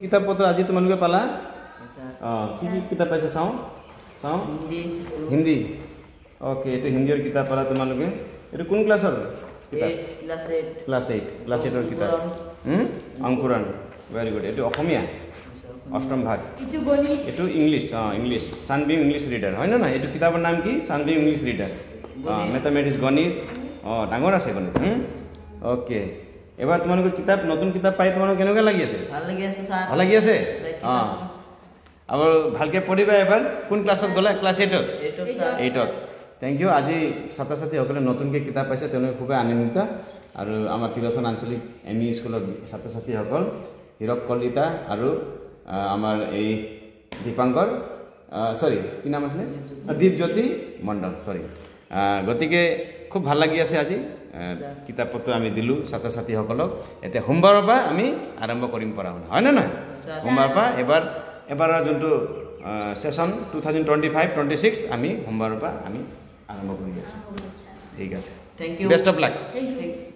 কিতাপ পত্ৰ আজি তোমালোকে পালা কি কি কিতাপ পাইছা চাওঁ চাওঁ হিন্দী ওকে এইটো হিন্দীৰ কিতাপ পালা তোমালোকে এইটো কোন ক্লাছৰ কিতাপ ক্লাছ 8 ৰ কিতাপ অংকুৰণ ভেৰি গুড এইটো অসমীয়া অষ্টম ভাগ এইটো ইংলিছ ইংলিছ সানবীম ইংলিছ ৰিডাৰ হয় না এইটো কিতাপৰ নাম কি সানবীম ইংলিছ ৰিডাৰ মেথমেটিক্স গণিত ডাঙৰ আছে গণিত ওকে এবাৰ তোমালোকে কিতাপ নতুন কিতাপ পাই তোমালোক কেনেকুৱা লাগি আছে ভাল লাগি আছে স্যাৰ ভাল লাগি আছে আৰু ভালকে পঢ়িবা এবাৰ কোন ক্লাছত গলা ক্লাছ 8ত থ্যাংক ইউ আজি ছাত্ৰ ছাত্ৰীসকলে নতুনকৈ কিতাপ পাইছে তেওঁলোকে খুবেই আনন্দিত আৰু আমাৰ তিৰচন আঞ্চলিক এমই স্কুলৰ ছাত্ৰ ছাত্ৰীসকল হীৰক কলিতা আৰু আমাৰ এই দীপাংকৰ সৰি কি নাম আছিলে দীপজ্যোতি মণ্ডল সৰি গতিকে খুব ভাল লাগি আছে আজি কিতাপ পত্ৰ আমি দিলোঁ ছাত্ৰ ছাত্ৰীসকলক এতিয়া সোমবাৰৰ পৰা আমি আৰম্ভ কৰিম পঢ়া শুনা হয় নে নহয় সোমবাৰৰ পৰা এবাৰৰ যোনটো সেশন 2025-26 আমি সোমবাৰৰ পৰা আমি আৰম্ভ কৰি আছোঁ ঠিক আছে thank you best of luck Thank you.